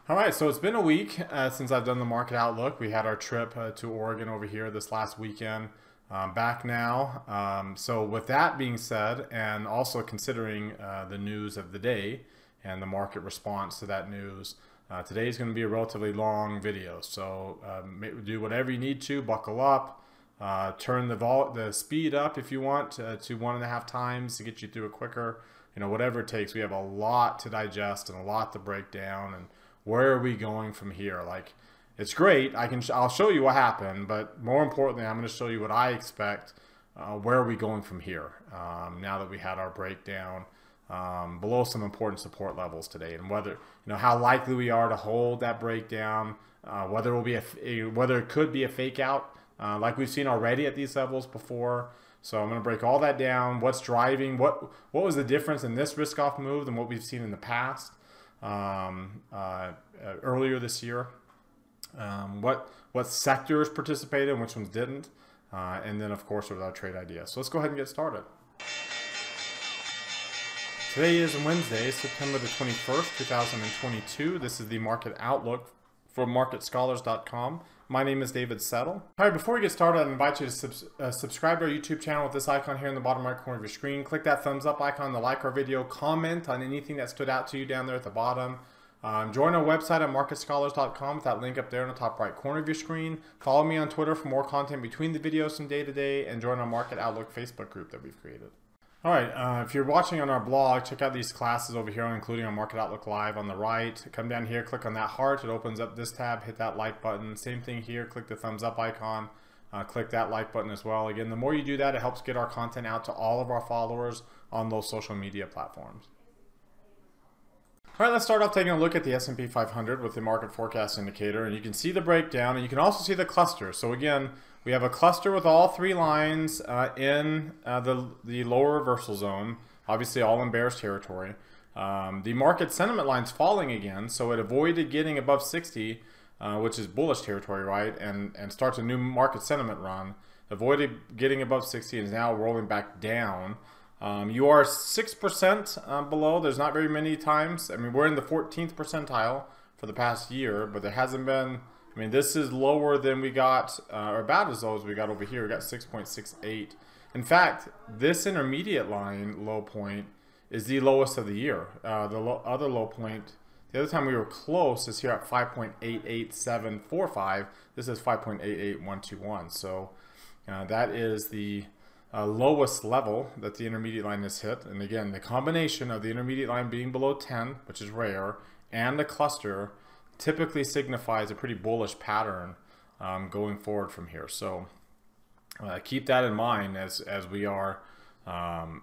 All right, so it's been a week since I've done the market outlook. We had our trip to Oregon over here this last weekend. Back now. So with that being said, and also considering the news of the day and the market response to that news, today is going to be a relatively long video. So do whatever you need to, buckle up, turn the speed up if you want to 1.5 times to get you through it quicker. You know, whatever it takes. We have a lot to digest and a lot to break down, and where are we going from here? Like, it's great. I'll show you what happened, but more importantly, I'm going to show you what I expect. Where are we going from here? Now that we had our breakdown below some important support levels today, and whether how likely we are to hold that breakdown, whether it will be whether it could be a fake out like we've seen already at these levels before. So I'm going to break all that down. What's driving? What was the difference in this risk off move than what we've seen in the past? Earlier this year, what sectors participated and which ones didn't, and then of course with our trade idea. So let's go ahead and get started. Today is Wednesday, September the 21st, 2022. This is the market outlook from marketscholars.com. My name is David Settle. All right, before we get started, I invite you to subscribe to our YouTube channel with this icon here in the bottom right corner of your screen. Click that thumbs up icon to like our video. Comment on anything that stood out to you down there at the bottom. Join our website at marketscholars.com with that link up there in the top right corner of your screen. Follow me on Twitter for more content between the videos from day to day, and join our Market Outlook Facebook group that we've created. All right, if you're watching on our blog, check out these classes over here, including our Market Outlook Live on the right. Come down here, click on that heart. It opens up this tab. Hit that like button. Same thing here. Click the thumbs up icon. Click that like button as well. Again, the more you do that, it helps get our content out to all of our followers on those social media platforms. All right, let's start off taking a look at the S&P 500 with the market forecast indicator, and you can see the breakdown, and you can also see the cluster. So again, we have a cluster with all three lines in the lower reversal zone, obviously all in bearish territory. The market sentiment line's falling again, so it avoided getting above 60, which is bullish territory, right, and starts a new market sentiment run. Avoided getting above 60 and is now rolling back down. You are 6% below. There's not very many times. I mean, we're in the 14th percentile for the past year, but there hasn't been. I mean, this is lower than we got, or about as low as we got over here. We got 6.68. In fact, this intermediate line low point is the lowest of the year. The other low point, the other time we were close, is here at 5.88745. This is 5.88121. So that is the lowest level that the intermediate line has hit. And again, the combination of the intermediate line being below 10, which is rare, and the cluster typically signifies a pretty bullish pattern going forward from here. So keep that in mind as we are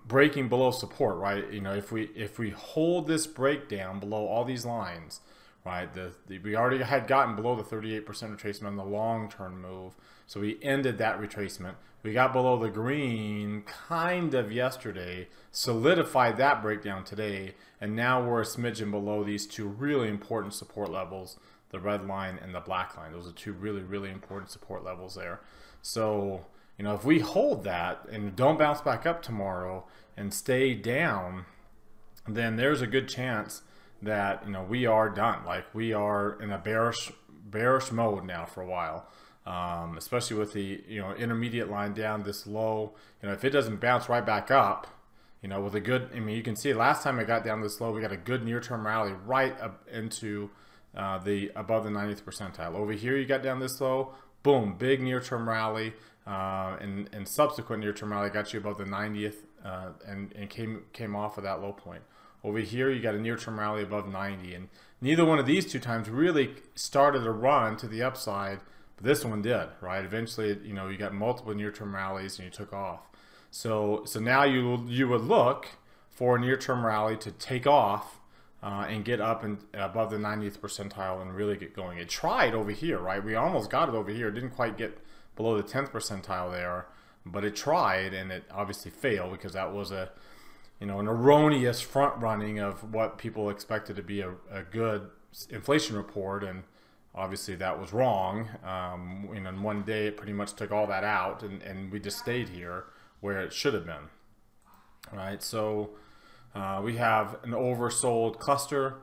breaking below support, right? You know, if we hold this breakdown below all these lines, right? We already had gotten below the 38% retracement on the long-term move, so we ended that retracement. We got below the green kind of yesterday, solidified that breakdown today, and now we're a smidgen below these two really important support levels, the red line and the black line. Those are two really, really important support levels there. So, you know, if we hold that and don't bounce back up tomorrow and stay down, then there's a good chance that, you know, we are done. Like, we are in a bearish mode now for a while. Especially with the intermediate line down this low. You know, if it doesn't bounce right back up, you know, with a good, I mean, you can see last time it got down this low, we got a good near-term rally right up into the above the 90th percentile. Over here, you got down this low, boom, big near-term rally, and subsequent near-term rally got you above the 90th and came off of that low point. Over here, you got a near-term rally above 90, and neither one of these two times really started a run to the upside. But this one did, right? Eventually, you know, you got multiple near-term rallies and you took off. So now you would look for a near-term rally to take off and get up and above the 90th percentile and really get going. It tried over here, right? We almost got it over here. It didn't quite get below the 10th percentile there, but it tried, and it obviously failed because that was an erroneous front running of what people expected to be a good inflation report, and obviously that was wrong. In one day it pretty much took all that out, and we just stayed here where it should have been. All right, so we have an oversold cluster.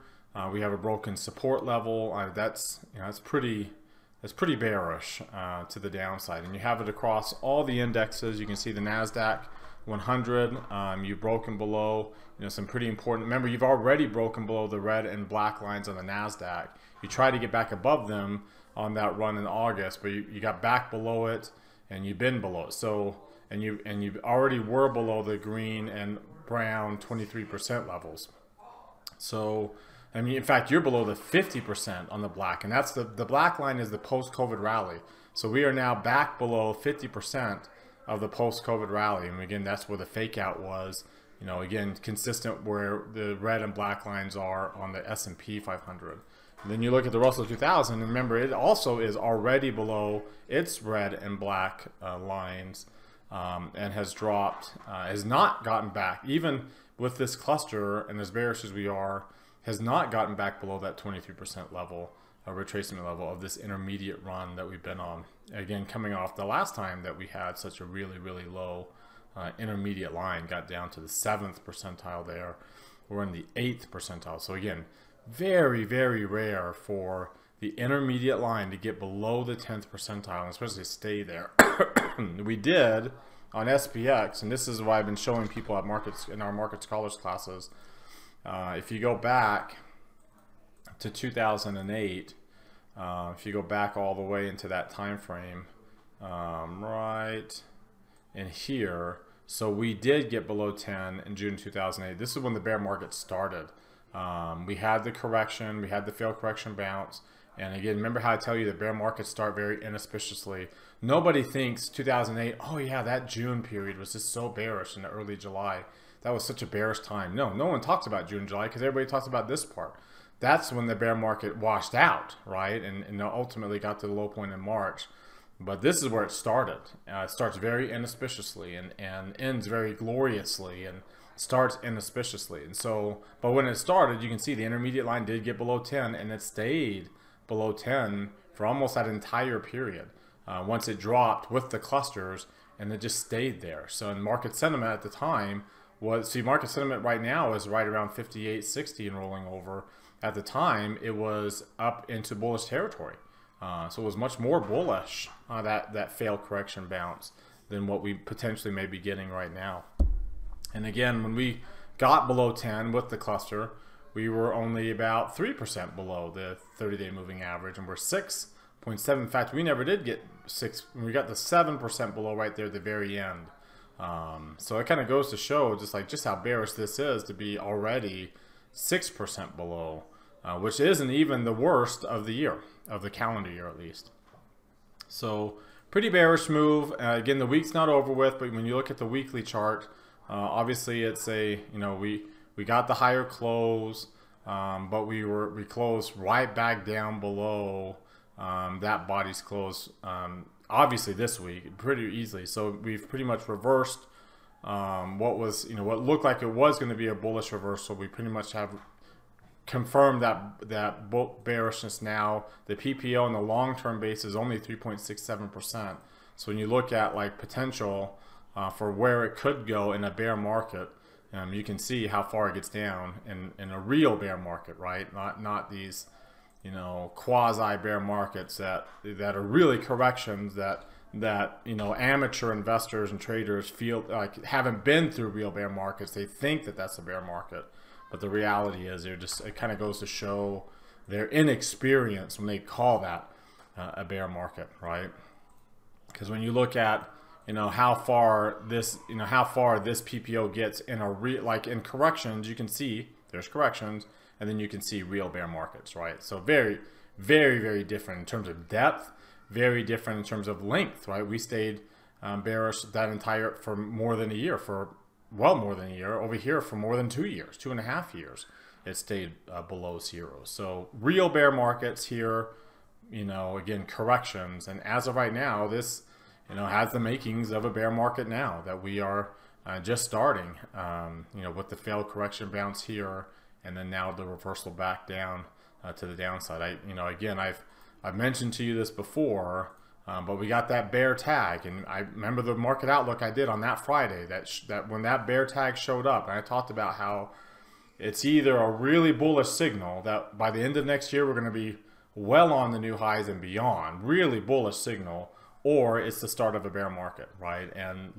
We have a broken support level. That's pretty bearish to the downside, and you have it across all the indexes. You can see the Nasdaq 100. You've broken below some pretty important. Remember, you've already broken below the red and black lines on the Nasdaq. You tried to get back above them on that run in August, but you got back below it, and you've been below it. So and you already were below the green and brown 23% levels. So I mean, in fact, you're below the 50% on the black, and that's the black line is the post-COVID rally. So we are now back below 50% of the post-COVID rally, and again, that's where the fake out was. Again, consistent where the red and black lines are on the S&P 500. And then you look at the Russell 2000, and remember, it also is already below its red and black lines, and has dropped, has not gotten back, even with this cluster and as bearish as we are, has not gotten back below that 23% level, retracement level of this intermediate run that we've been on. Again, coming off the last time that we had such a really, really low intermediate line, got down to the 7th percentile there. We're in the 8th percentile. So again, very, very rare for the intermediate line to get below the 10th percentile, and especially stay there. We did on SPX, and this is why I've been showing people at markets in our Market Scholars classes. If you go back to 2008, if you go back all the way into that time frame, right in here, so we did get below 10 in June 2008. This is when the bear market started. We had the correction, we had the failed correction bounce, and again, remember how I tell you the bear markets start very inauspiciously. Nobody thinks 2008, oh yeah, that June period was just so bearish in the early July. That was such a bearish time. No one talks about June, July, because everybody talks about this part. That's when the bear market washed out, right? And ultimately got to the low point in March. But this is where it started. It starts very inauspiciously and ends very gloriously and starts inauspiciously. And so, but when it started, you can see the intermediate line did get below 10, and it stayed below 10 for almost that entire period. Once it dropped with the clusters, and it just stayed there. So in market sentiment at the time was, see, market sentiment right now is right around 58, 60 and rolling over. At the time, it was up into bullish territory. So it was much more bullish, that failed correction bounce, than what we potentially may be getting right now. And again, when we got below 10 with the cluster, we were only about 3% below the 30-day moving average, and we're 6.7. In fact, we never did get 6. We got the 7% below right there at the very end. So it kind of goes to show just how bearish this is to be already 6% below, which isn't even the worst of the year, of the calendar year at least. So pretty bearish move. Again, the week's not over with, but when you look at the weekly chart, obviously it's a, we got the higher close, but we closed right back down below that body's close. Obviously this week pretty easily. So we've pretty much reversed what was, what looked like it was going to be a bullish reversal. We pretty much have confirmed that bearishness now. The PPO on the long-term base is only 3.67%. So when you look at like potential for where it could go in a bear market, you can see how far it gets down in a real bear market, right? Not these, quasi bear markets that are really corrections that amateur investors and traders feel like haven't been through real bear markets. They think that that's a bear market, but the reality is it kind of goes to show their inexperience when they call that a bear market, right? Because when you look at how far this PPO gets in like in corrections, you can see there's corrections, and then you can see real bear markets, right? So very, very, very different in terms of depth, very different in terms of length, right? We stayed bearish for more than a year, well more than a year. Over here for more than 2 years, 2.5 years, it stayed below zero. So real bear markets here, again, corrections. And as of right now, this, has the makings of a bear market now that we are just starting, with the failed correction bounce here, and then now the reversal back down to the downside. Again, I've mentioned to you this before, but we got that bear tag, and I remember the market outlook I did on that Friday, that when that bear tag showed up, and I talked about how it's either a really bullish signal that by the end of next year we're going to be well on the new highs and beyond, really bullish signal, or it's the start of a bear market, right? And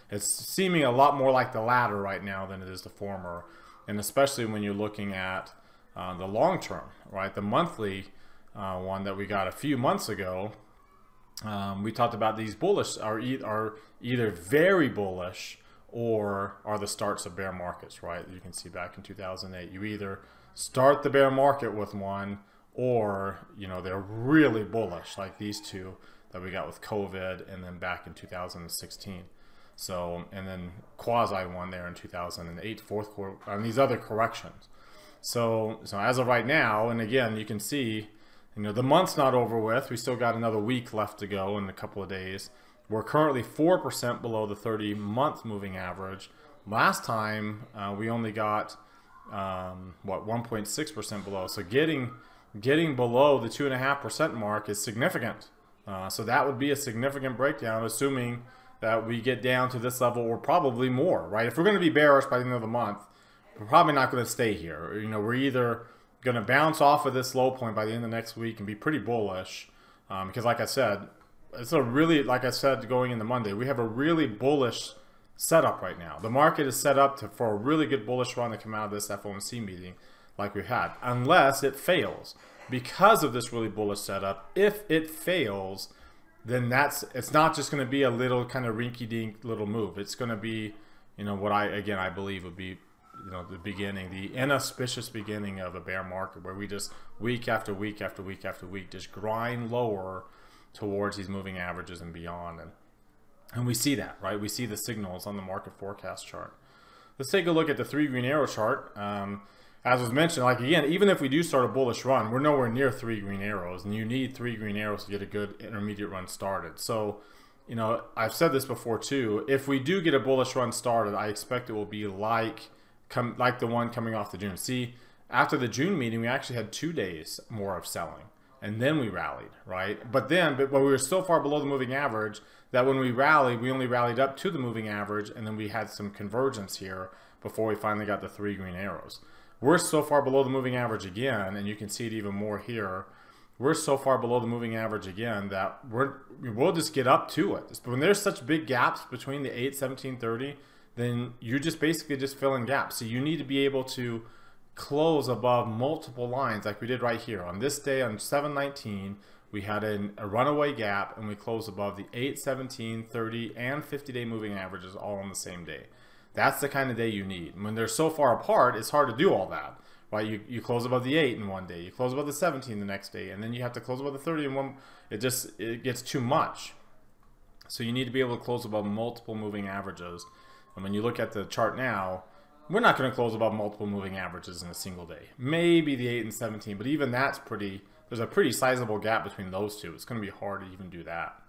it's seeming a lot more like the latter right now than it is the former, and especially when you're looking at the long term, right? The monthly one that we got a few months ago, we talked about these bullish are either very bullish or are the starts of bear markets, right? You can see back in 2008, you either start the bear market with one, or they're really bullish, like these two that we got with COVID, and then back in 2016. So, and then quasi one there in 2008, fourth quarter, and these other corrections. So as of right now, and again, you can see, the month's not over with. We still got another week left to go in a couple of days. We're currently 4% below the 30-month moving average. Last time, we only got, 1.6% below. So getting below the 2.5% mark is significant. So that would be a significant breakdown, assuming that we get down to this level or probably more, right? If we're going to be bearish by the end of the month, we're probably not going to stay here. We're either going to bounce off of this low point by the end of next week and be pretty bullish, because like I said, it's a really, like I said, going into Monday, we have a really bullish setup right now. The market is set up for a really good bullish run to come out of this FOMC meeting like we had, unless it fails. Because of this really bullish setup, if it fails, then it's not just going to be a little kind of rinky-dink little move. It's going to be, what I believe would be, the beginning, the inauspicious beginning of a bear market, where we just week after week after week after week just grind lower towards these moving averages and beyond. And we see that, right? We see the signals on the market forecast chart. Let's take a look at the 3 green arrow chart. As was mentioned, like again, even if we do start a bullish run, we're nowhere near 3 green arrows, and you need 3 green arrows to get a good intermediate run started. So, I've said this before too, if we do get a bullish run started, I expect it will be like the one coming off the June. See, after the June meeting, we actually had 2 days more of selling, and then we rallied, right? But we were so far below the moving average that when we rallied, we only rallied up to the moving average, and then we had some convergence here before we finally got the 3 green arrows. We're so far below the moving average again, and you can see it even more here. We're so far below the moving average again that we'll just get up to it. When there's such big gaps between the 8, 17, 30, then you're just basically just filling gaps. So you need to be able to close above multiple lines like we did right here. On this day, on 7/19, we had a runaway gap, and we closed above the 8, 17, 30, and 50-day moving averages all on the same day. That's the kind of day you need. When they're so far apart, it's hard to do all that, right? You close above the 8 in one day, you close above the 17 the next day, and then you have to close above the 30 in one. It gets too much. So you need to be able to close above multiple moving averages. And when you look at the chart now, we're not going to close above multiple moving averages in a single day. Maybe the 8 and 17, but even that's there's a pretty sizable gap between those two. It's going to be hard to even do that.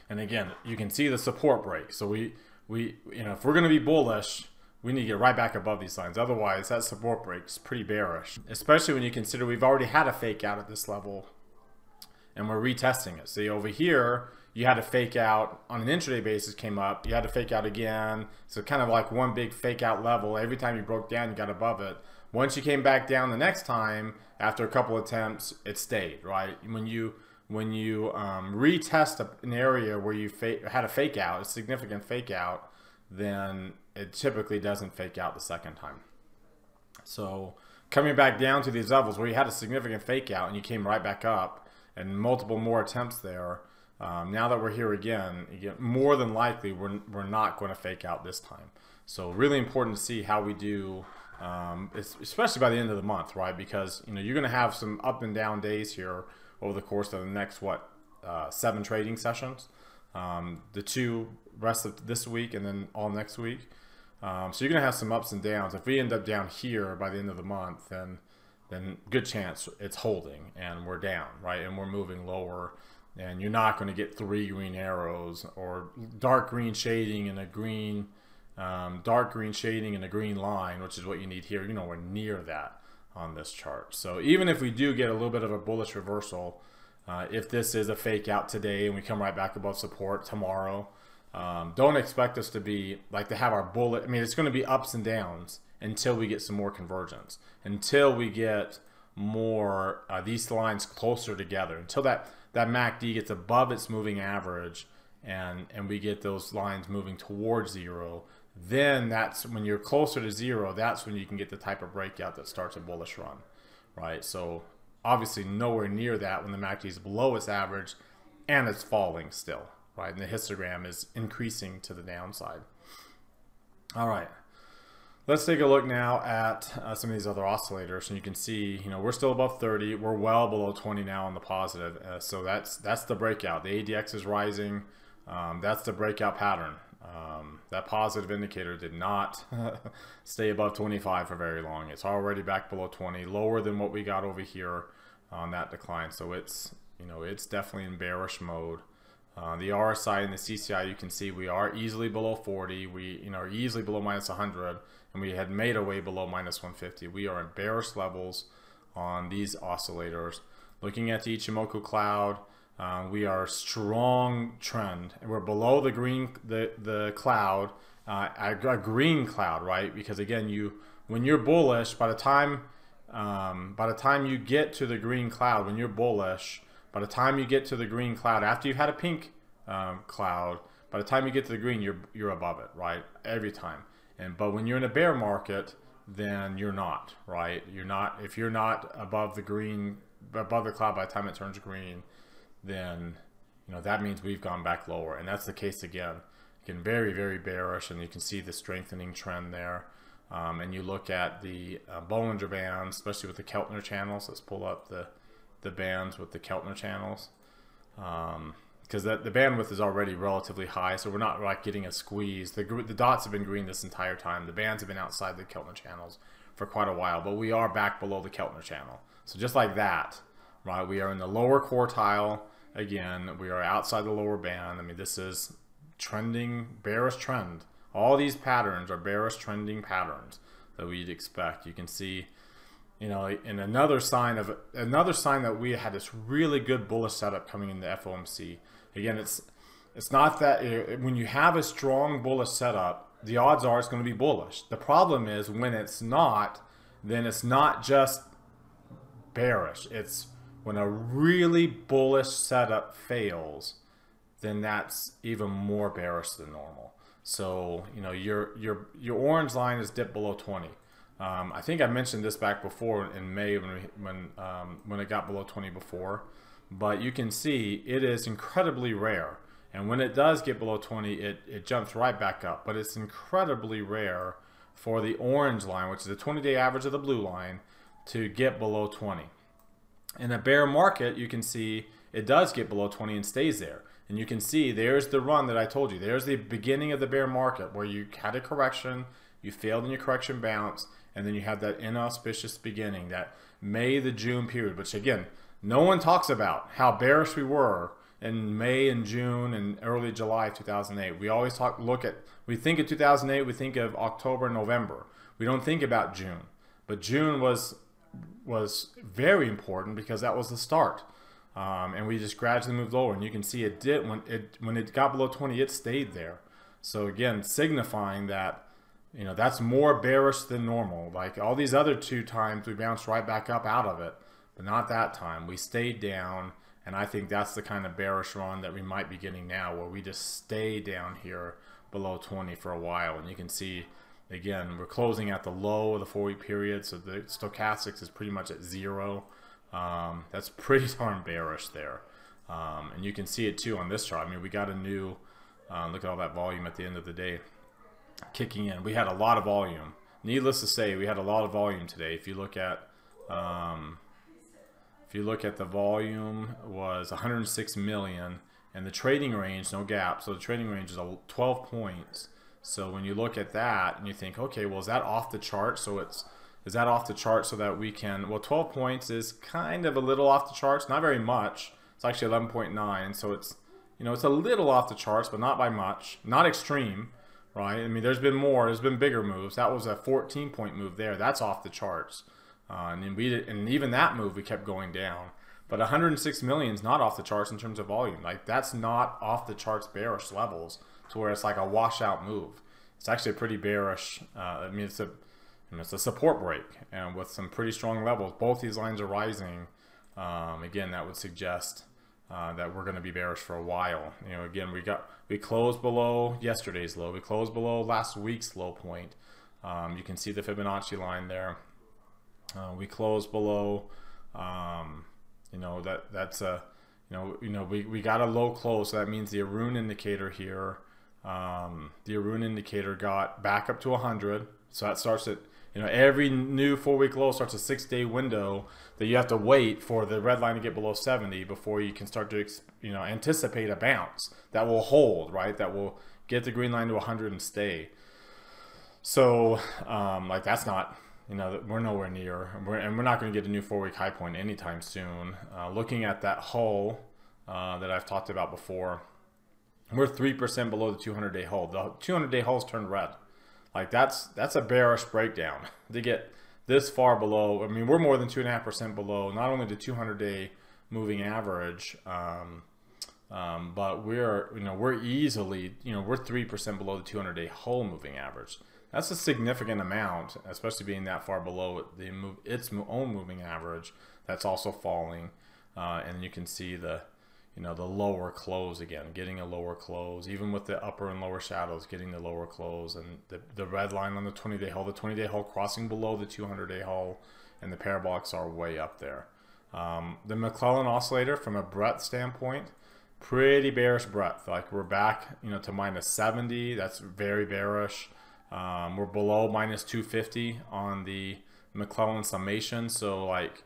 And again, you can see the support break. So if we're going to be bullish, we need to get right back above these lines. Otherwise, that support break is pretty bearish, especially when you consider we've already had a fake out at this level and we're retesting it. See, over here, you had a fake out on an intraday basis, came up, you had to fake out again. So kind of like one big fake out level. Every time you broke down, you got above it. Once you came back down the next time, after a couple attempts, it stayed, right? When you retest an area where you had a fake out, a significant fake out, then it typically doesn't fake out the second time. So coming back down to these levels where you had a significant fake out and you came right back up and multiple more attempts there, now that we're here again, more than likely we're not going to fake out this time. So really important to see how we do, especially by the end of the month, right? Because you're going to have some up and down days here over the course of the next 7 trading sessions, the 2 rest of this week and then all next week. So you're gonna have some ups and downs. If we end up down here by the end of the month, then good chance it's holding and we're down, right? And we're moving lower, and you're not going to get 3 green arrows or dark green shading and a green, dark green shading and a green line, which is what you need here. You're nowhere near that on this chart. So even if we do get a little bit of a bullish reversal, if this is a fake out today and we come right back above support tomorrow, Don't expect us to be like to have our bullet. I mean, it's going to be ups and downs until we get some more convergence, until we get more these lines closer together, until that MACD gets above its moving average, and we get those lines moving towards zero. Then that's when you're closer to zero. That's when you can get the type of breakout that starts a bullish run, right? So obviously nowhere near that when the MACD is below its average and it's falling still, right? And the histogram is increasing to the downside. All right, let's take a look now at some of these other oscillators, and you can see, you know, we're still above 30. We're well below 20 now on the positive. So that's the breakout. The ADX is rising. That's the breakout pattern. That positive indicator did not stay above 25 for very long. It's already back below 20, lower than what we got over here on that decline. So it's, you know, it's definitely in bearish mode. The RSI and the CCI, you can see we are easily below 40. We, you know, are easily below minus 100, and we had made our way below minus 150. We are in bearish levels on these oscillators. Looking at the Ichimoku cloud, we are strong trend, and we're below the green the cloud, a green cloud, right? Because again, when you're bullish, by the time you get to the green cloud, when you're bullish, by the time you get to the green cloud, after you've had a pink cloud, by the time you get to the green, you're above it, right? Every time. But when you're in a bear market, then you're not, right? You're not, if you're not above the green, above the cloud by the time it turns green, then, you know, that means we've gone back lower, and that's the case again. Again, very, very bearish, and you can see the strengthening trend there. And you look at the Bollinger Bands, especially with the Keltner channels. Let's pull up the bands with the Keltner channels, because the bandwidth is already relatively high, so we're not like getting a squeeze. The dots have been green this entire time. The bands have been outside the Keltner channels for quite a while, but we are back below the Keltner channel. So just like that, right, we are in the lower quartile again. We are outside the lower band. I mean, this is trending, bearish trend. All these patterns are bearish trending patterns that we'd expect. You can see, you know, in another sign that we had this really good bullish setup coming in the FOMC. Again, it's not that when you have a strong bullish setup, the odds are it's going to be bullish. The problem is when it's not, then it's not just bearish. It's when a really bullish setup fails, then that's even more bearish than normal. So, you know, your orange line is dipped below 20. I think I mentioned this back before in May when it got below 20 before, but you can see it is incredibly rare. And when it does get below 20, it jumps right back up. But it's incredibly rare for the orange line, which is the 20-day average of the blue line, to get below 20. In a bear market, you can see it does get below 20 and stays there. And you can see there's the run that I told you. There's the beginning of the bear market where you had a correction, you failed in your correction bounce, and then you have that inauspicious beginning, that May to June period, which again, no one talks about how bearish we were in May and June and early July of 2008. We always we think of 2008, we think of October and November. We don't think about June. But June was very important because that was the start. And we just gradually moved lower, and you can see it did when it got below 20, it stayed there. So again, signifying that, you know, that's more bearish than normal. Like all these other two times, we bounced right back up out of it, but not that time. We stayed down, and I think that's the kind of bearish run that we might be getting now, where we just stay down here below 20 for a while. And you can see, again, we're closing at the low of the 4-week period, so the stochastics is pretty much at 0. That's pretty darn bearish there. And you can see it too on this chart. I mean, we got a new, look at all that volume at the end of the day kicking in. We had a lot of volume. Needless to say, we had a lot of volume today. If you look at the volume was 106 million, and the trading range, no gap, so the trading range is 12 points. So when you look at that and you think, okay, well, is that off the chart? So is that off the chart so that we can, well, 12 points is kind of a little off the charts, not very much. It's actually 11.9, so it's, you know, it's a little off the charts, but not by much, not extreme, right? I mean, there's been bigger moves. That was a 14-point move there. That's off the charts. And even that move, we kept going down. But 106 million is not off the charts in terms of volume. Like, that's not off the charts bearish levels to where it's like a washout move. It's actually a pretty bearish. I mean, it's a support break, and with some pretty strong levels. Both these lines are rising. Again, that would suggest that we're going to be bearish for a while. You know, again, we closed below yesterday's low. We closed below last week's low point. You can see the Fibonacci line there. We closed below. You know, that's a we got a low close. So that means the Arun indicator here. The Arun indicator got back up to 100. So that starts at, you know, every new 4-week low starts a 6-day window that you have to wait for the red line to get below 70 before you can start to, you know, anticipate a bounce that will hold, right? That will get the green line to 100 and stay. So, like, that's not, you know, we're nowhere near, and we're not going to get a new 4-week high point anytime soon. Looking at that hull that I've talked about before, we're 3% below the 200-day hull. The 200-day hull's turned red. Like, that's a bearish breakdown to get this far below. I mean, we're more than 2.5% below not only the 200-day moving average, but we're easily, you know, we're 3% below the 200-day hull moving average. That's a significant amount, especially being that far below its own moving average. That's also falling, and you can see the, you know, the lower close again, getting a lower close, even with the upper and lower shadows, getting the lower close, and the red line on the 20-day hull, crossing below the 200-day hull, and the parabolics are way up there. The McClellan oscillator, from a breadth standpoint, pretty bearish breadth. Like, we're back, you know, to -70. That's very bearish. We're below -250 on the McClellan summation, so like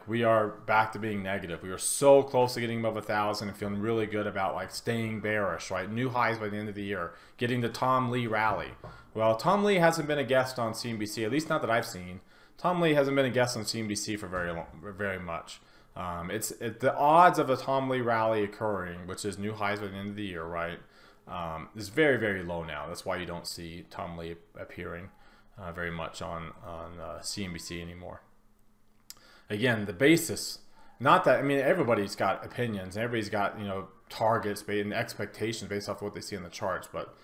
we are back to being negative. We were so close to getting above 1,000 and feeling really good about, like, staying bearish, right? New highs by the end of the year, getting the Tom Lee rally. Well, Tom Lee hasn't been a guest on CNBC, at least not that I've seen. Tom Lee hasn't been a guest on CNBC for very much. The odds of a Tom Lee rally occurring, which is new highs by the end of the year, right, is very, very low now. That's why you don't see Tom Lee appearing very much on CNBC anymore. Again, the basis, not that, I mean, everybody's got opinions, everybody's got, you know, targets and expectations based off what they see in the charts, but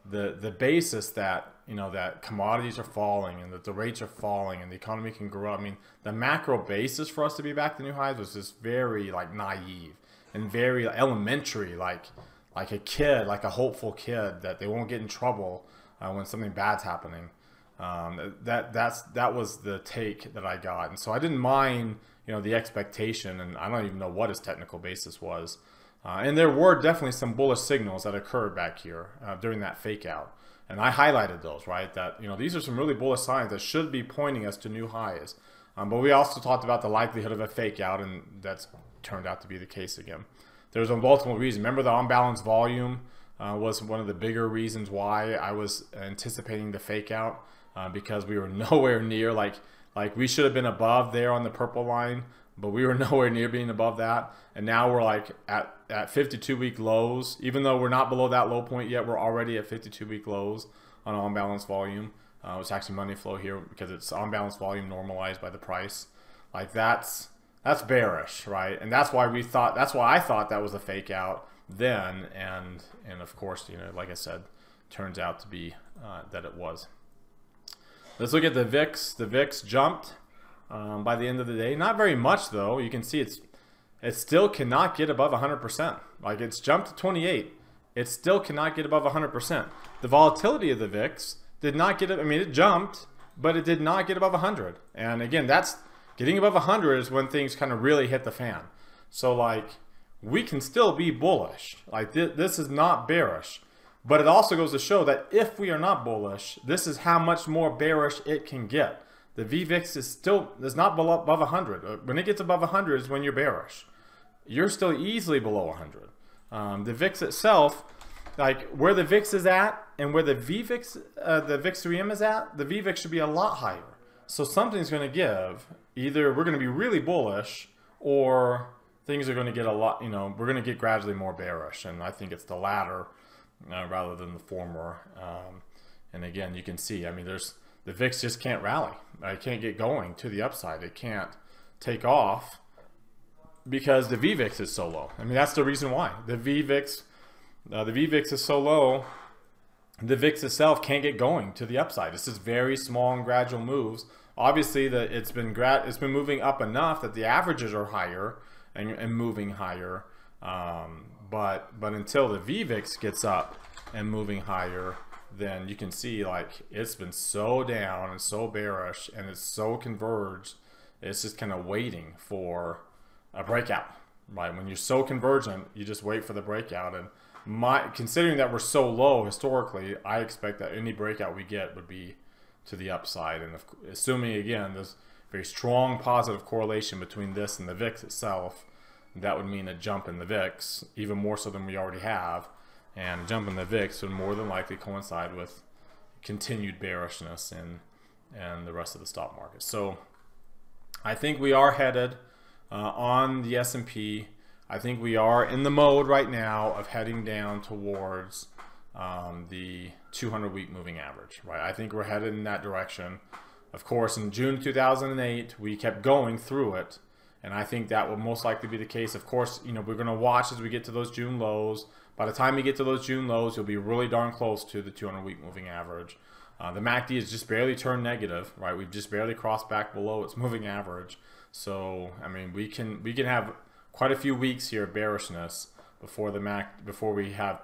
the basis that, you know, that commodities are falling and that the rates are falling and the economy can grow, I mean, the macro basis for us to be back to new highs was just very, like, naive and very elementary, like a kid, like a hopeful kid that they won't get in trouble when something bad's happening. That was the take that I got, and so I didn't mind, you know, the expectation, and I don't even know what his technical basis was. And there were definitely some bullish signals that occurred back here during that fake out, and I highlighted those, right? That, you know, these are some really bullish signs that should be pointing us to new highs. But we also talked about the likelihood of a fake out, and that's turned out to be the case again. There's a multiple reason. Remember, the unbalanced volume was one of the bigger reasons why I was anticipating the fake out, because we were nowhere near, like we should have been above there on the purple line, but we were nowhere near being above that. And now we're like at 52-week lows. Even though we're not below that low point yet, we're already at 52-week lows on unbalanced volume. It's actually money flow here because it's unbalanced volume normalized by the price. Like, that's bearish, right? And that's why I thought that was a fake out then, and of course, you know, like I said, turns out to be that it was. Let's look at the VIX. The VIX jumped by the end of the day. Not very much, though. You can see it still cannot get above 100%. Like, it's jumped to 28. It still cannot get above 100%. The volatility of the VIX did not get, I mean, it jumped, but it did not get above 100. And again, that's getting above 100 is when things kind of really hit the fan. So, like, we can still be bullish. Like, this is not bearish. But it also goes to show that if we are not bullish, this is how much more bearish it can get. The VVIX is not above 100. When it gets above 100 is when you're bearish. You're still easily below 100. The VIX itself, like where the VIX is at and where the VVIX, the VIX3M is at, the VVIX should be a lot higher. So something's going to give. Either we're going to be really bullish, or things are going to get a lot, you know, we're going to get gradually more bearish. And I think it's the latter rather than the former. And again, you can see, I mean, the VIX just can't rally. It can't get going to the upside. It can't take off because the VVIX is so low. I mean, that's the reason why. The VVIX is so low. The VIX itself can't get going to the upside. It's just very small and gradual moves. Obviously, it's been moving up enough that the averages are higher and moving higher. But until the VVIX gets up and moving higher, then you can see like it's been so down and so bearish and it's so converged. It's just kind of waiting for a breakout, right? When you're so convergent, you just wait for the breakout. And considering that we're so low historically, I expect that any breakout we get would be to the upside. And assuming, again, there's very strong positive correlation between this and the VIX itself, that would mean a jump in the VIX, even more so than we already have. And a jump in the VIX would more than likely coincide with continued bearishness in the rest of the stock market. So I think we are headed on the S&P. I think we are in the mode right now of heading down towards the 200-week moving average, right? I think we're headed in that direction. Of course, in June 2008, we kept going through it, and I think that will most likely be the case. Of course, you know, we're going to watch as we get to those June lows. By the time you get to those June lows, you'll be really darn close to the 200-week moving average. The MACD has just barely turned negative, right? We've just barely crossed back below its moving average. So, I mean, we can have quite a few weeks here of bearishness before we have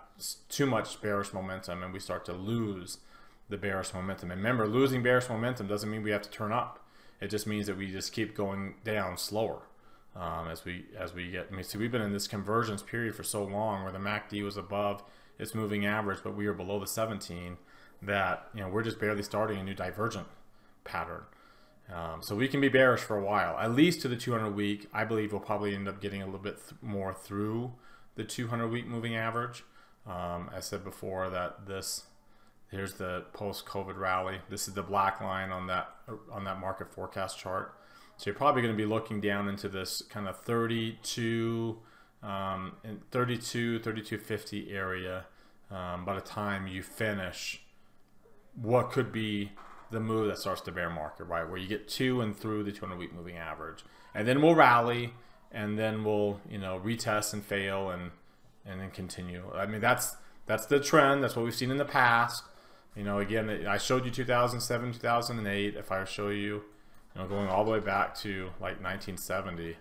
too much bearish momentum and we start to lose the bearish momentum. And remember, losing bearish momentum doesn't mean we have to turn up. It just means that we just keep going down slower as we get. I mean, see, we've been in this convergence period for so long where the MACD was above its moving average, but we were below the 17. That, you know, we're just barely starting a new divergent pattern. So we can be bearish for a while, at least to the 200-week. I believe we'll probably end up getting a little bit more through the 200-week moving average. I said before that here's the post-COVID rally. This is the black line on that market forecast chart. So you're probably going to be looking down into this kind of 32.50 area by the time you finish what could be the move that starts the bear market, right? Where you get to and through the 200-week moving average. And then we'll rally, and then we'll, you know, retest and fail and then continue. I mean, that's the trend. That's what we've seen in the past. You know, again, I showed you 2007, 2008. If I show you, going all the way back to like 1970, you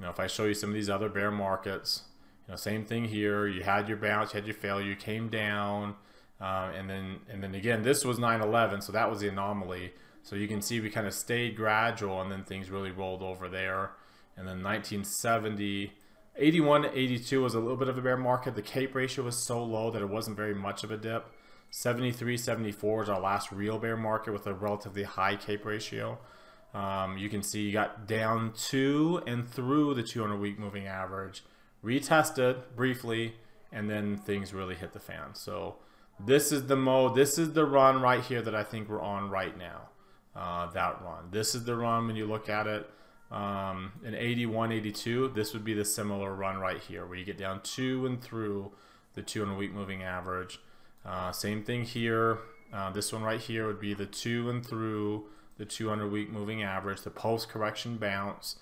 know, if I show you some of these other bear markets, you know, same thing here. You had your bounce, you had your failure, you came down. And then again, this was 9/11, so that was the anomaly. So you can see we kind of stayed gradual, and then things really rolled over there. And then 1970, 81 to 82 was a little bit of a bear market. The CAPE ratio was so low that it wasn't very much of a dip. 73, 74 is our last real bear market with a relatively high CAPE ratio. You can see you got down to and through the 200-week moving average, retested briefly, and then things really hit the fan. So this is the mode, this is the run right here that I think we're on right now. That run. This is the run when you look at it in 81, 82. This would be the similar run right here where you get down to and through the 200-week moving average. Same thing here. This one right here would be the to and through the 200-week moving average, the post-correction bounce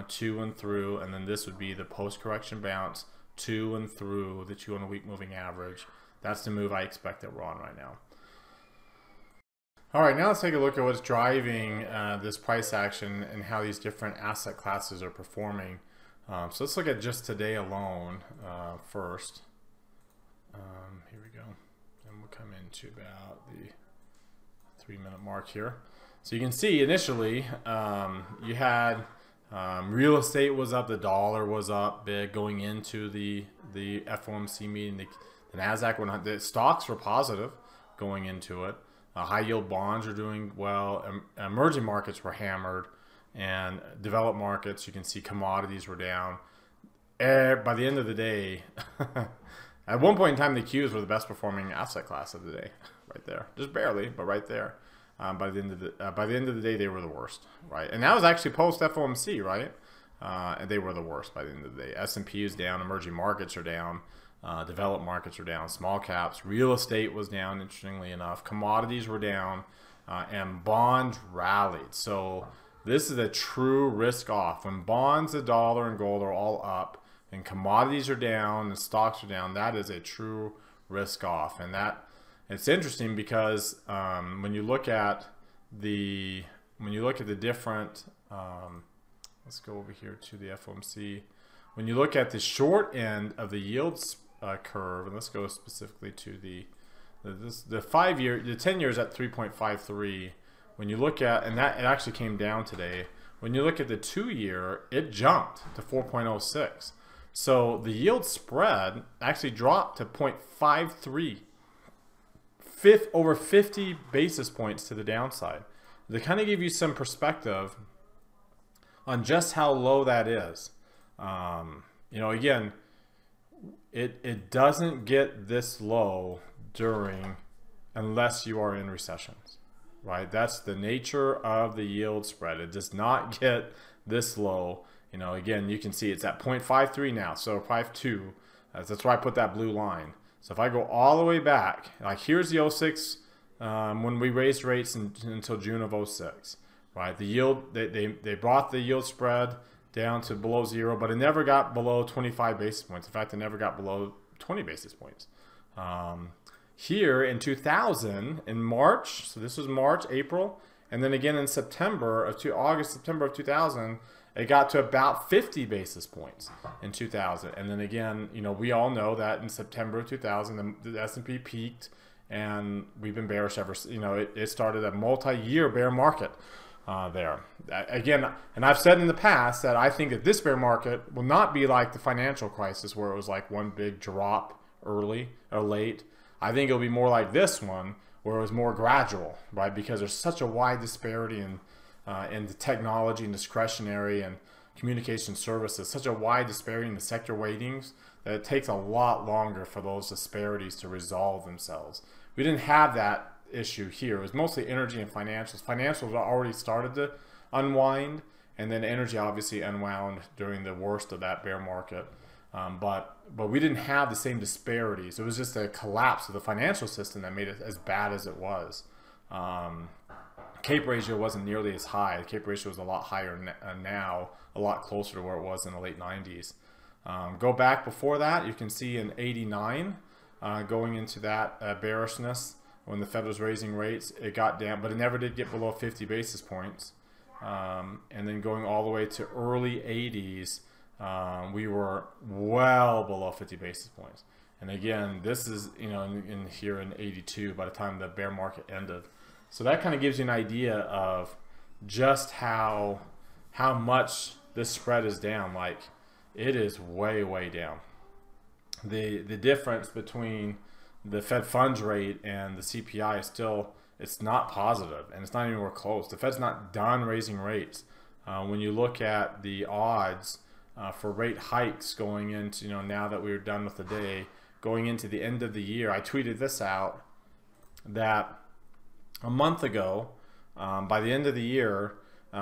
to and through, and then this would be the post-correction bounce to and through the 200-week moving average. That's the move I expect that we're on right now. All right, now let's take a look at what's driving this price action and how these different asset classes are performing. So let's look at just today alone first. Here we go. And we'll come into about the 3-minute mark here. So you can see initially you had real estate was up, the dollar was up big going into the FOMC meeting. The NASDAQ went up, the stocks were positive going into it. High yield bonds are doing well. Emerging markets were hammered, and developed markets, you can see commodities were down. By the end of the day, at one point in time, the Qs were the best performing asset class of the day, right there, just barely, but right there. By the end of the day, they were the worst, right? And that was actually post FOMC, right? And they were the worst by the end of the day. S&P is down, emerging markets are down. Developed markets are down, small caps, real estate was down, interestingly enough, commodities were down, and bonds rallied. So This is a true risk off. When bonds, the dollar, and gold are all up, and commodities are down, and stocks are down, that is a true risk off. And that it's interesting because when you look at the different, let's go over here to the FOMC. When you look at the short end of the yields curve, and let's go specifically to the 5-year, the 10 years at 3.53. When you look at, and that it actually came down today. When you look at the 2-year, it jumped to 4.06. So the yield spread actually dropped to 0.53, over 50 basis points to the downside. To kind of give you some perspective on just how low that is. You know, again, it doesn't get this low unless you are in recessions, right? That's the nature of the yield spread. It does not get this low. You know, again, you can see it's at 0.53 now, so 0.52. That's why I put that blue line. So if I go all the way back, like here's the 06 when we raised rates until June of 06, right? The yield, they brought the yield spread down to below 0, but it never got below 25 basis points. In fact, it never got below 20 basis points. Here in 2000, in March, so this was March, April, and then again in August, September of 2000, it got to about 50 basis points in 2000. And then again, you know, we all know that in September of 2000, the S&P peaked, and we've been bearish ever, you know, it started a multi-year bear market there. Again, and I've said in the past that I think that this bear market will not be like the financial crisis where it was like one big drop early or late. I think it'll be more like this one where it was more gradual, right? Because there's such a wide disparity in the technology and discretionary and communication services, such a wide disparity in the sector weightings that it takes a lot longer for those disparities to resolve themselves. We didn't have that issue here. It was mostly energy and financials. Financials already started to unwind, and then energy obviously unwound during the worst of that bear market. But we didn't have the same disparities. It was just a collapse of the financial system that made it as bad as it was. Cape ratio wasn't nearly as high. The Cape ratio was a lot higher now, a lot closer to where it was in the late 90s. Go back before that, you can see in 89, going into that bearishness, when the Fed was raising rates, it got down, but it never did get below 50 basis points. And then going all the way to early 80s, we were well below 50 basis points. And again, this is, you know, in here in 82 by the time the bear market ended. So that kind of gives you an idea of just how much this spread is down. Like, it is way, way down. The difference between the Fed funds rate and the CPI is still, it's not positive, and it's not anywhere close. The Fed's not done raising rates. When you look at the odds for rate hikes going into, you know, now that we're done with the day, going into the end of the year, I tweeted this out that a month ago, by the end of the year,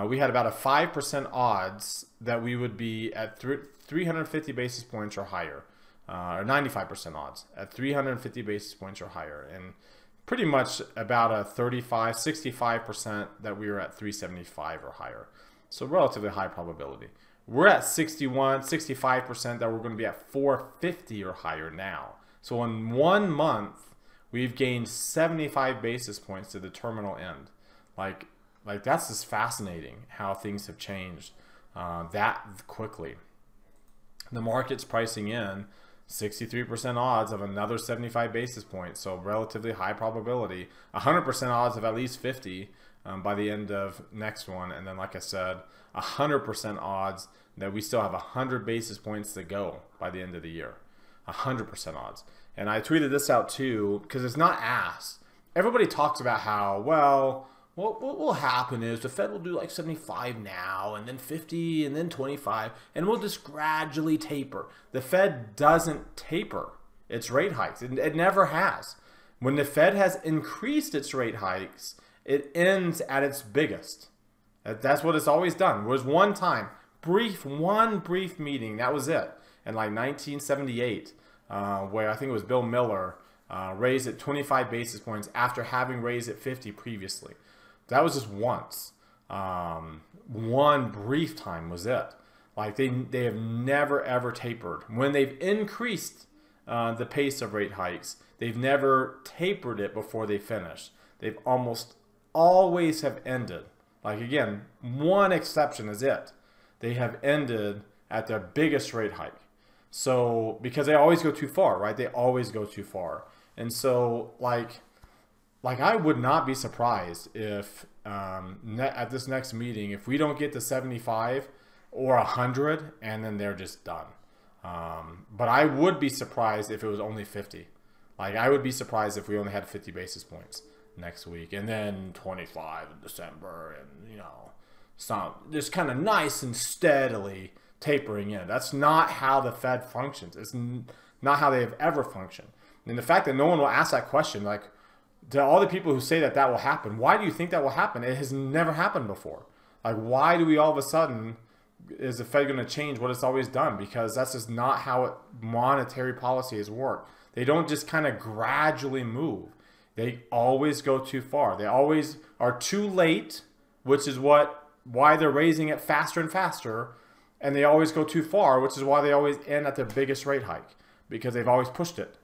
we had about a 5% odds that we would be at 350 basis points or higher, or 95% odds at 350 basis points or higher, and pretty much about a 65% that we were at 375 or higher. So relatively high probability. We're at 65% that we're going to be at 450 or higher now. So in 1 month, we've gained 75 basis points to the terminal end. Like that's just fascinating how things have changed that quickly. The market's pricing in 63% odds of another 75 basis points, so relatively high probability. 100% odds of at least 50 by the end of next one, and then like I said, 100% odds that we still have 100 basis points to go by the end of the year. 100% odds. And I tweeted this out too because it's not asked. Everybody talks about how, well, what will happen is the Fed will do like 75 now, and then 50, and then 25, and we'll just gradually taper. The Fed doesn't taper its rate hikes. It never has. When the Fed has increased its rate hikes, it ends at its biggest. That's what it's always done. There was one time, one brief meeting, that was it, in like 1978, where I think it was Bill Miller raised it 25 basis points after having raised it 50 previously. That was just once. One brief time was it. Like they have never ever tapered. When they've increased the pace of rate hikes, they've never tapered it before they finish. They've almost always have ended. Like again, one exception is it. They have ended at their biggest rate hike. So because they always go too far, right? They always go too far. And so like I would not be surprised if at this next meeting, if we don't get to 75 or 100, and then they're just done. But I would be surprised if it was only 50. Like I would be surprised if we only had 50 basis points next week, and then 25 in December, and you know, some just kind of nice and steadily tapering in. That's not how the Fed functions. It's not how they have ever functioned. And the fact that no one will ask that question, like to all the people who say that that will happen, why do you think that will happen? It has never happened before. Like why do we all of a sudden, is the Fed going to change what it's always done? Because that's just not how monetary policy has worked. They don't just kind of gradually move. They always go too far. They always are too late, which is why they're raising it faster and faster. And they always go too far, which is why they always end at their biggest rate hike, because they've always pushed it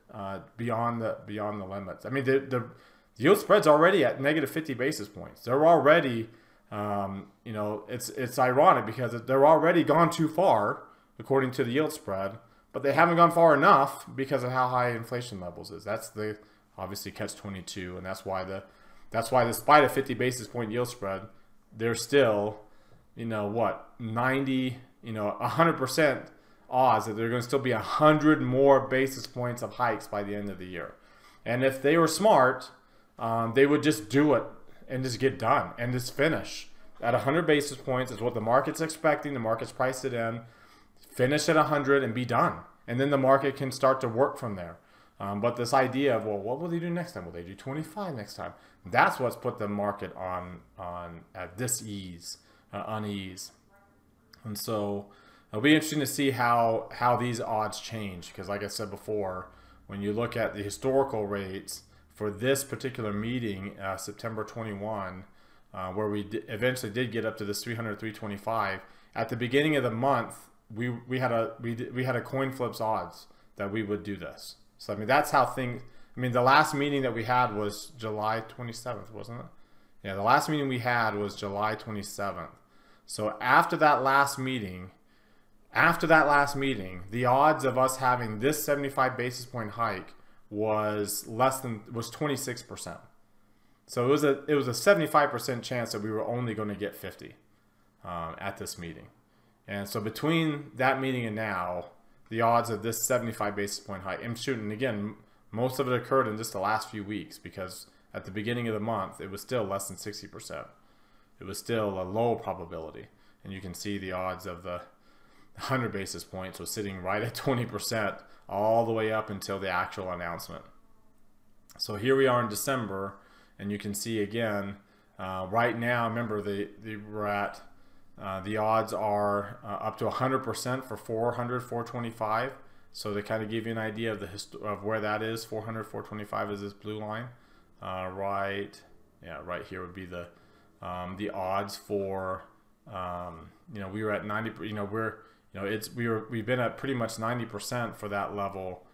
beyond the limits. I mean, the yield spread's already at negative 50 basis points. They're already, you know, it's ironic because they're already gone too far according to the yield spread, but they haven't gone far enough because of how high inflation levels is. That's the obviously catch-22, and that's why despite a 50 basis point yield spread, they're still, you know, what, 90, you know, 100% odds that they're going to still be 100 more basis points of hikes by the end of the year. And if they were smart, they would just do it and just get done and just finish at 100 basis points is what the market's expecting. The market's priced it in. Finish at 100 and be done, and then the market can start to work from there. But this idea of, well, what will they do next time? Will they do 25 next time? That's what's put the market on at this unease. And so it'll be interesting to see how these odds change, because like I said before, when you look at the historical rates for this particular meeting, September 21, where we eventually did get up to this 300, 325, at the beginning of the month, we had a coin flips odds that we would do this. So I mean, that's how things. I mean, the last meeting that we had was July 27th, wasn't it? Yeah, the last meeting we had was July 27th. So after that last meeting, the odds of us having this 75 basis point hike was 26%. So it was a 75% chance that we were only going to get 50 at this meeting. And so between that meeting and now, the odds of this 75 basis point hike, I'm shooting again, most of it occurred in just the last few weeks, because at the beginning of the month, it was still less than 60%. It was still a low probability. And you can see the odds of the 100 basis points was sitting right at 20% all the way up until the actual announcement. So here we are in December, and you can see again, right now, remember we're at, the odds are up to 100% for 400, 425. So to kind of give you an idea of where that is, 400, 425 is this blue line. Right here would be the odds for, you know, we were at 90. You know, we've been at pretty much 90% for that level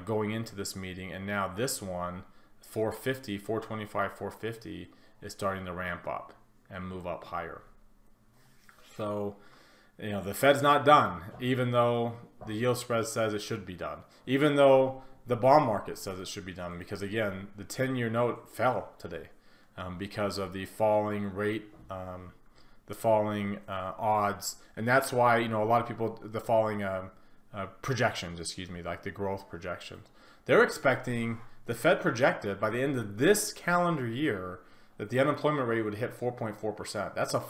going into this meeting, and now this one, 450, 425, 450 is starting to ramp up and move up higher. So, you know, the Fed's not done, even though the yield spread says it should be done, even though the bond market says it should be done, because again, the 10-year note fell today because of the falling rate, the falling odds, and that's why, you know, a lot of people, the falling projections, excuse me, like the growth projections, they're expecting, the Fed projected by the end of this calendar year that the unemployment rate would hit 4.4%. That's a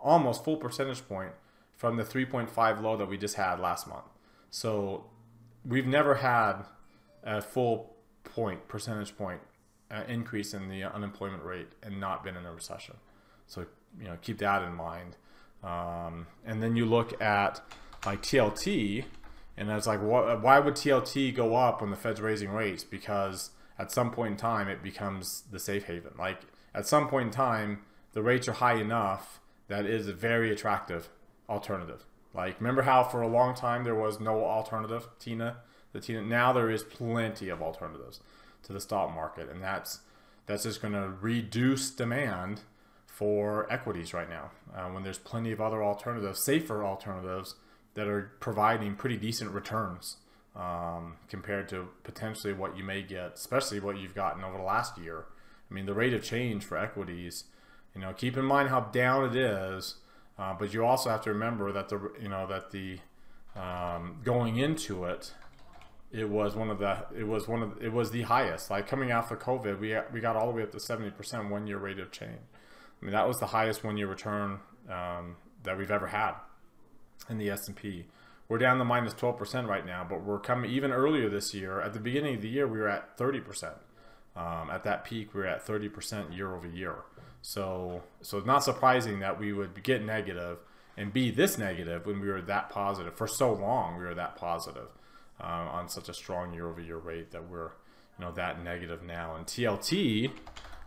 almost full percentage point from the 3.5 low that we just had last month. So we've never had a full percentage point increase in the unemployment rate and not been in a recession. So, you know, keep that in mind. And then you look at like TLT, and it's like, why would TLT go up when the Fed's raising rates? Because at some point in time, it becomes the safe haven. Like at some point in time, the rates are high enough that it is a very attractive alternative. Like, remember how for a long time there was no alternative, now there is plenty of alternatives to the stock market, and that's just going to reduce demand for equities right now, when there's plenty of other alternatives, safer alternatives, that are providing pretty decent returns compared to potentially what you may get, especially what you've gotten over the last year. I mean, the rate of change for equities, keep in mind how down it is, but you also have to remember that going into it, it was the highest. Like, coming out of COVID, we got all the way up to 70% 1 year rate of change. I mean, that was the highest 1 year return that we've ever had in the S&P. We're down to minus 12% right now, but we're coming even earlier this year. At the beginning of the year, we were at 30%. At that peak, we were at 30% year over year. So it's not surprising that we would get negative and be this negative when we were that positive for so long. We were that positive on such a strong year over year rate that we're that negative now. And TLT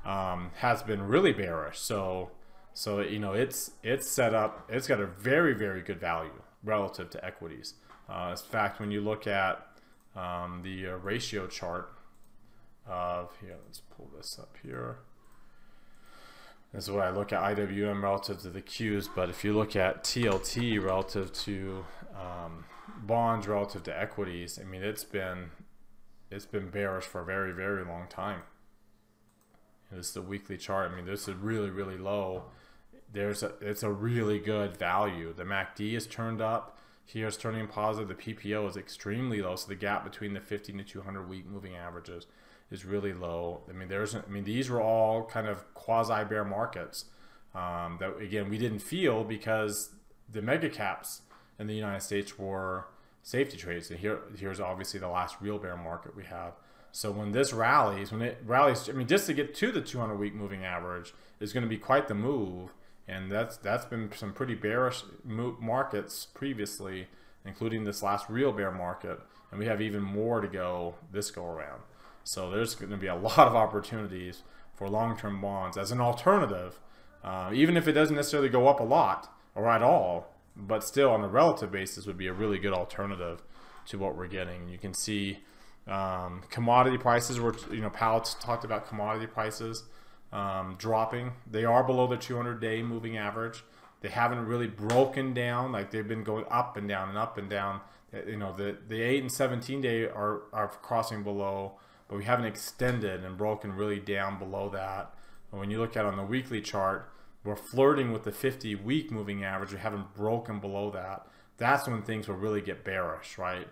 has been really bearish. So it's set up. It's got a very, very good value relative to equities. In fact, when you look at the ratio chart of here, let's pull this up here. This is what I look at IWM relative to the Qs, but if you look at TLT relative to bonds relative to equities, I mean, it's been bearish for a very, very long time. This is the weekly chart. I mean, this is really, really low. It's a really good value. The MACD is turned up. Here it's turning positive. The PPO is extremely low. So the gap between the 50 and the 200 week moving averages is really low. I mean, these were all kind of quasi bear markets that, again, we didn't feel because the mega caps in the United States were safety trades. And here's obviously the last real bear market we have. So when it rallies, I mean, just to get to the 200 week moving average is going to be quite the move. And that's been some pretty bearish markets previously, including this last real bear market. And we have even more to go this go around. So there's going to be a lot of opportunities for long-term bonds as an alternative, even if it doesn't necessarily go up a lot or at all, but still on a relative basis would be a really good alternative to what we're getting. You can see commodity prices were, Powell talked about commodity prices dropping. They are below the 200-day moving average. They haven't really broken down. Like, they've been going up and down and up and down. The 8 and 17-day are crossing below, but we haven't extended and broken really down below that. And when you look at on the weekly chart, we're flirting with the 50-week moving average. We haven't broken below that. That's when things will really get bearish, right?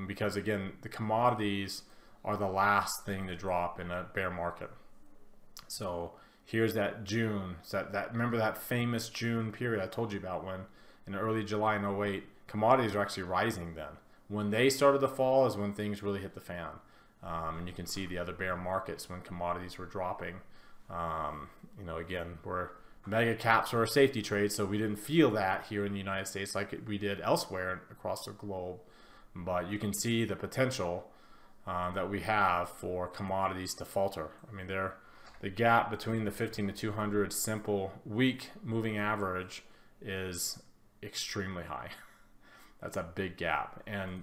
Because again, the commodities are the last thing to drop in a bear market. So here's that June. So remember that famous June period I told you about, when in early July in 08, commodities are actually rising then. When they started to fall is when things really hit the fan. And you can see the other bear markets when commodities were dropping. Again, where mega caps are a safety trade, so we didn't feel that here in the United States like we did elsewhere across the globe. But you can see the potential that we have for commodities to falter. I mean, the gap between the 15 to 200 simple week moving average is extremely high. That's a big gap, and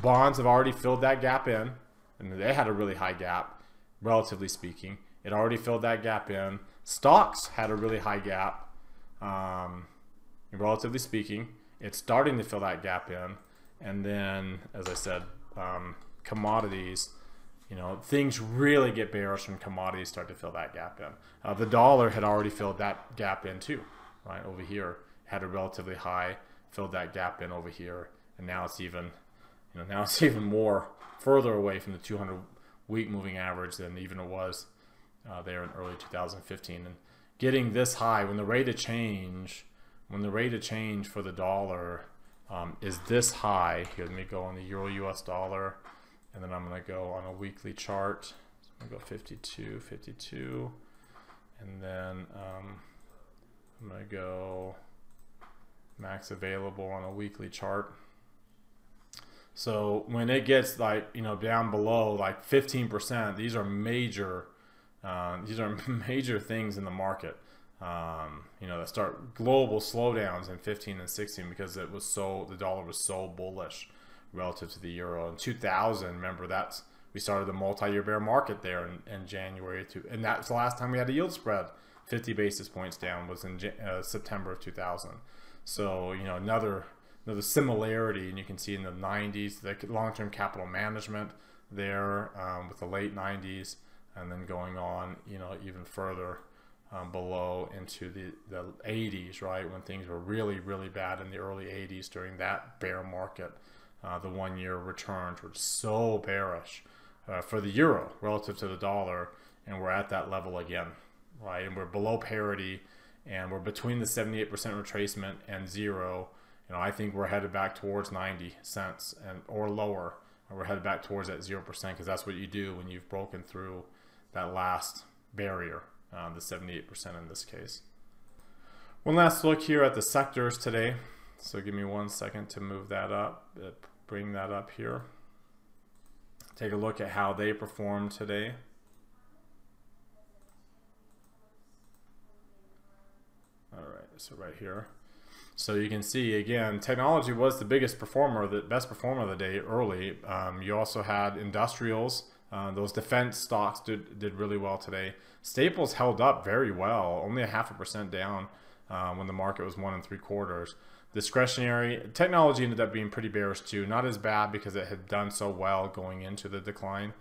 bonds have already filled that gap in, and they had a really high gap, relatively speaking. It already filled that gap in. Stocks had a really high gap, relatively speaking. It's starting to fill that gap in, and then, as I said, commodities. Things really get bearish when commodities start to fill that gap in. The dollar had already filled that gap in too, right? Over here, had a relatively high, filled that gap in over here, and now it's even, more further away from the 200-week moving average than even it was there in early 2015. And getting this high, when the rate of change for the dollar is this high, here, let me go on the Euro-US dollar. And then I'm going to go on a weekly chart. So I'm going to go 52, 52. And then I'm going to go max available on a weekly chart. So when it gets down below 15%, these are major things in the market. that start global slowdowns in 15 and 16 because the dollar was so bullish relative to the euro. In 2000, remember we started the multi-year bear market there in January and that's the last time we had a yield spread 50 basis points down was in September of 2000. So another similarity, and you can see in the 90s the long-term capital management there with the late 90s, and then going on even further below into the 80s, right, when things were really, really bad in the early 80s during that bear market. The 1 year returns were so bearish for the euro relative to the dollar, and we're at that level again, right? And we're below parity, and we're between the 78% retracement and zero. I think we're headed back towards 90 cents or lower, and we're headed back towards that 0% because that's what you do when you've broken through that last barrier, the 78% in this case. One last look here at the sectors today. So give me 1 second to move that up, bring that up here. Take a look at how they performed today. All right, so right here. So you can see again, technology was the biggest performer, the best performer of the day early. You also had industrials. Those defense stocks did really well today. Staples held up very well, only 0.5% down when the market was 1 3/4. Discretionary technology ended up being pretty bearish too. Not as bad because it had done so well going into the decline.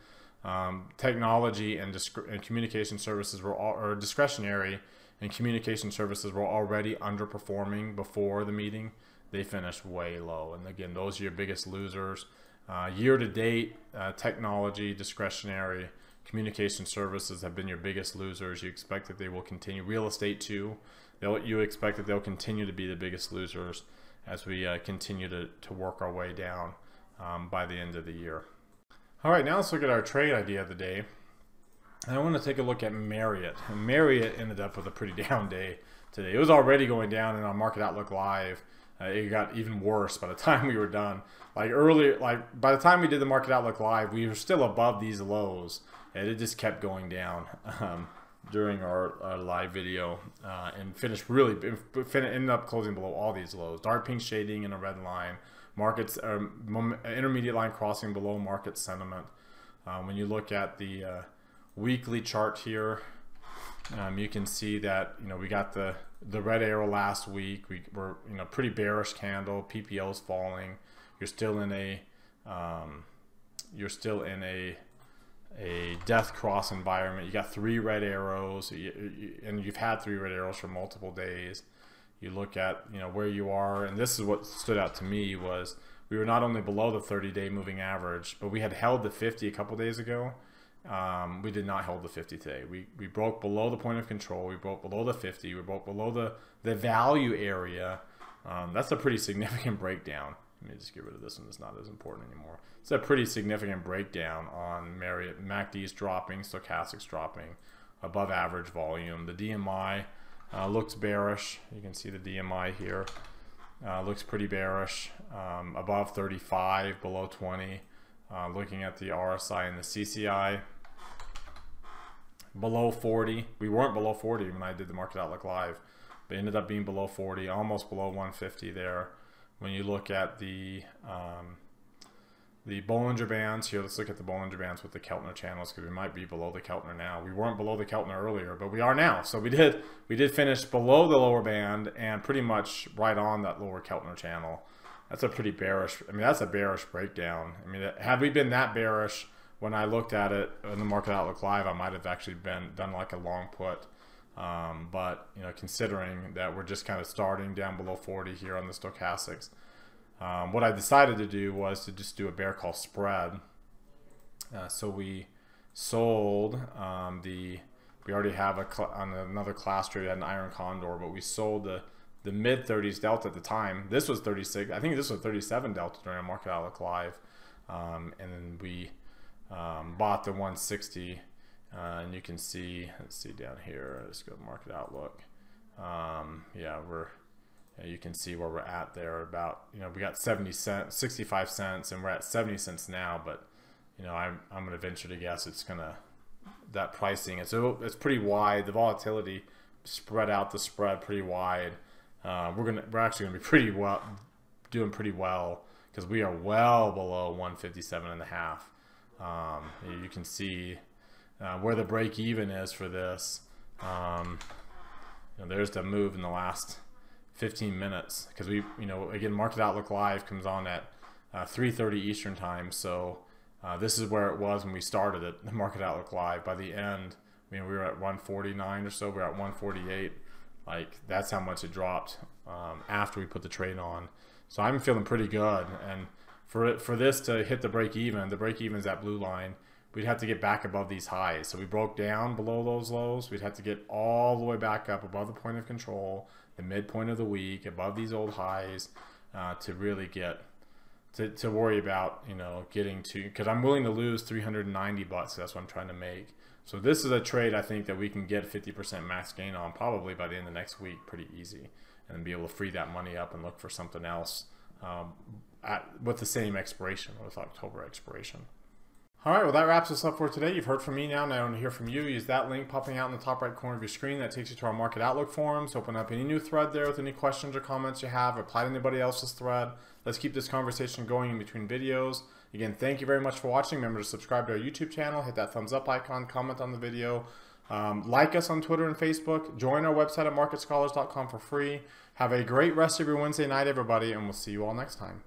Technology and communication services or discretionary and communication services were already underperforming before the meeting. They finished way low, and again, those are your biggest losers. Year to date, technology, discretionary, communication services have been your biggest losers. You expect that they will continue. Real estate too. You expect that they'll continue to be the biggest losers as we continue to work our way down by the end of the year. All right, now let's look at our trade idea of the day. And I want to take a look at Marriott. And Marriott ended up with a pretty down day today. It was already going down, and on Market Outlook Live, it got even worse by the time we were done. By the time we did the Market Outlook Live, we were still above these lows, and it just kept going down during our live video, and ended up closing below all these lows. Dark pink shading and a red line. Markets intermediate line crossing below market sentiment. When you look at the weekly chart here, you can see that we got the red arrow last week. We were pretty bearish candle. PPO's falling. You're still in a death cross environment. You got 3 red arrows, and you've had 3 red arrows for multiple days. You look at where you are, and this is what stood out to me was we were not only below the 30-day moving average, but we had held the 50 a couple days ago. We did not hold the 50 today. We broke below the point of control. We broke below the 50. We broke below the value area. That's a pretty significant breakdown. Let me just get rid of this one. It's not as important anymore. It's a pretty significant breakdown on Marriott. MACD's dropping, stochastics dropping, above average volume. The DMI looks bearish. You can see the DMI here. Looks pretty bearish. Above 35, below 20. Looking at the RSI and the CCI, below 40. We weren't below 40 when I did the Market Outlook Live, but ended up being below 40, almost below 150 there. When you look at the Bollinger Bands here, let's look at the Bollinger Bands with the Keltner channels because we might be below the Keltner now. We weren't below the Keltner earlier, but we are now. So we did finish below the lower band and pretty much right on that lower Keltner channel. That's a pretty bearish, that's a bearish breakdown. Had we been that bearish when I looked at it in the Market Outlook Live, I might have actually done like a long put. But considering that we're just kind of starting down below 40 here on the stochastics, what I decided to do was to just do a bear call spread. So we sold we already have on another class trade, we had an iron condor, but we sold the mid 30s delta at the time. This was 36. I think this was 37 delta during our Market Outlook Live, and then we bought the 160. And you can see, let's see down here. Let's go to Market Outlook. Yeah, you can see where we're at there. About we got 70 cents, 65 cents, and we're at 70 cents now. But I'm going to venture to guess it's that pricing. It's pretty wide. The volatility spread out the spread pretty wide. We're actually gonna be doing pretty well because we are well below 157.5. You can see where the break even is for this. There's the move in the last 15 minutes because again, Market Outlook Live comes on at 3:30 Eastern time. So this is where it was when we started it, the Market Outlook Live. By the end, we were at 149 or so. We're at 148. Like, that's how much it dropped after we put the trade on. So I'm feeling pretty good. And for this to hit the break even is that blue line. We'd have to get back above these highs. So we broke down below those lows. We'd have to get all the way back up above the point of control, the midpoint of the week, above these old highs, to really get to worry about getting to, because I'm willing to lose 390 bucks. That's what I'm trying to make. So this is a trade I think that we can get 50% max gain on probably by the end of next week, pretty easy, and be able to free that money up and look for something else with the same expiration, with October expiration. All right, well, that wraps us up for today. You've heard from me now. Now I want to hear from you. Use that link popping out in the top right corner of your screen. That takes you to our Market Outlook forums. Open up any new thread there with any questions or comments you have. Reply to anybody else's thread. Let's keep this conversation going in between videos. Again, thank you very much for watching. Remember to subscribe to our YouTube channel. Hit that thumbs up icon. Comment on the video. Like us on Twitter and Facebook. Join our website at marketscholars.com for free. Have a great rest of your Wednesday night, everybody, and we'll see you all next time.